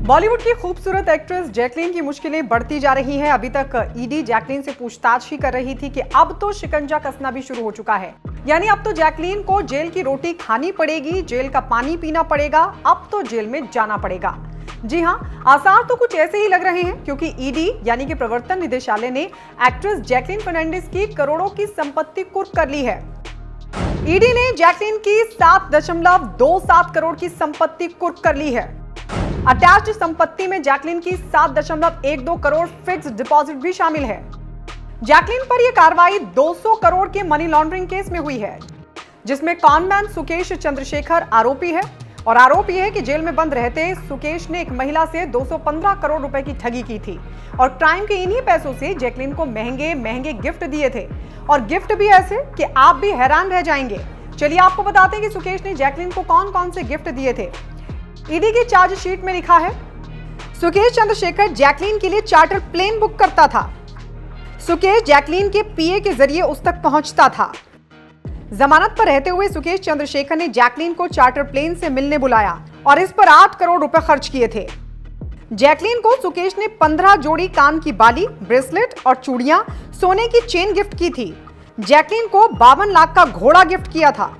बॉलीवुड की खूबसूरत actress Jacqueline की मुश्किलें बढ़ती जा रही हैं। अभी तक ईडी जैकलीन से पूछताछ ही कर रही थी कि अब तो शिकंजा कसना भी शुरू हो चुका है। यानी अब तो जैकलीन को जेल की रोटी खानी पड़ेगी, जेल का पानी पीना पड़ेगा, अब तो जेल में जाना पड़ेगा। जी हां, आसार तो कुछ ऐसे ही लग रहे हैं, क्योंकि ईडी यानी कि प्रवर्तन निदेशालय ने एक्ट्रेस जैकलीन फर्नांडिस की करोड़ों की संपत्ति कुर्क कर ली है। ईडी ने जैकलीन की 7.27 करोड़ की संपत्ति कुर्क कर ली है। अटैच्ड संपत्ति में जैकलीन की 7.12 करोड़ फिक्स्ड डिपॉजिट भी शामिल है। जैकलीन पर यह कार्रवाई 200 करोड़ के मनी लॉन्ड्रिंग केस में हुई है, जिसमें कॉनमैन सुकेश चंद्रशेखर आरोपी है। और आरोप यह है कि जेल में बंद रहते सुकेश ने एक महिला से 215 करोड़ रुपए की ठगी की थी और क्राइम के इन्हीं पैसों से जैकलीन को महंगे महंगे गिफ्ट दिए थे, और गिफ्ट भी ऐसे कि आप भी हैरान रह जाएंगे। चलिए आपको बताते हैं कि सुकेश ने जैकलीन को कौन कौन से गिफ्ट दिए थे। ईडी की चार्जशीट में लिखा है, सुकेश चंद्रशेखर जैकलीन के लिए चार्टर प्लेन बुक करता था। सुकेश जैकलीन के पीए के जरिए उस तक पहुंचता था। जमानत पर रहते हुए सुकेश चंद्रशेखर ने जैकलीन को चार्टर प्लेन से मिलने बुलाया और इस पर 8 करोड़ रुपए खर्च किए थे। जैकलीन को सुकेश ने 15 जोड़ी कान की बाली, ब्रेसलेट और चूड़ियां, सोने की चेन गिफ्ट की थी। जैकलीन को 52 लाख का घोड़ा गिफ्ट किया था।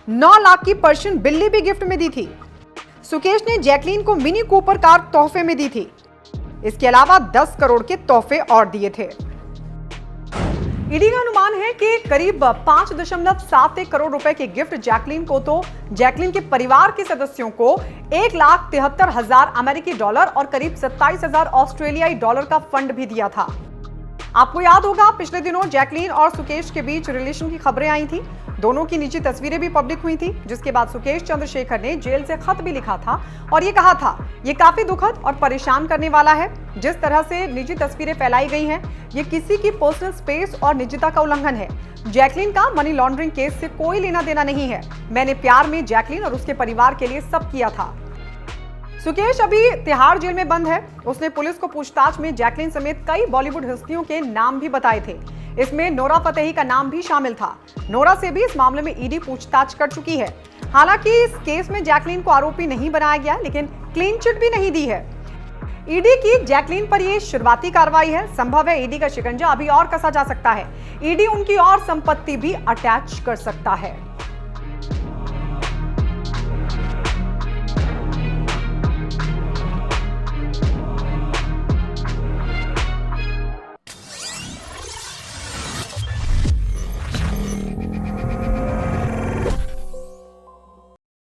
9 लाख की पर्शियन बिल्ली भी गिफ्ट में दी थी। सुकेश ने जैकलीन को मिनी कूपर कार तोहफे में दी थी। इसके अलावा 10 करोड़ के तोहफे और दिए थे। ईडी का अनुमान है कि करीब 5.71 करोड़ रुपए के गिफ्ट जैकलीन को तो जैकलीन के परिवार के सदस्यों को 1,73,000 अमेरिकी डॉलर और करीब 27,000 ऑस्ट्रेलियाई डॉलर का फंड भी दिया था। आपको याद होगा, पिछले दिनों जैकलीन और सुकेश के बीच रिलेशन की खबरें आई थी। दोनों की निजी तस्वीरें भी पब्लिक हुई थी, जिसके बाद सुकेश चंद्रशेखर ने जेल से खत भी लिखा था और ये कहा था, ये काफी दुखद और परेशान करने वाला है। जिस तरह से निजी तस्वीरें फैलाई गई हैं, ये किसी की पर्सनल स्पेस और निजता का उल्लंघन है। जैकलीन का मनी लॉन्ड्रिंग केस से कोई लेना देना नहीं है। मैंने प्यार में जैकलीन और उसके परिवार के लिए सब किया था। सुकेश अभी तिहाड़ जेल में बंद है। उसने पुलिस को पूछताछ में जैकलीन समेत कई बॉलीवुड हस्तियों के नाम भी बताए थे। इसमें नोरा फतेही का नाम भी शामिल था। नोरा से भी इस मामले में ईडी पूछताछ कर चुकी है। हालांकि इस केस में जैकलीन को आरोपी नहीं बनाया गया, लेकिन क्लीन चिट भी नहीं दी है। ईडी की जैकलीन पर यह शुरुआती कार्रवाई है। संभव है ईडी का शिकंजा अभी और कसा जा सकता है। ईडी उनकी और संपत्ति भी अटैच कर सकता है।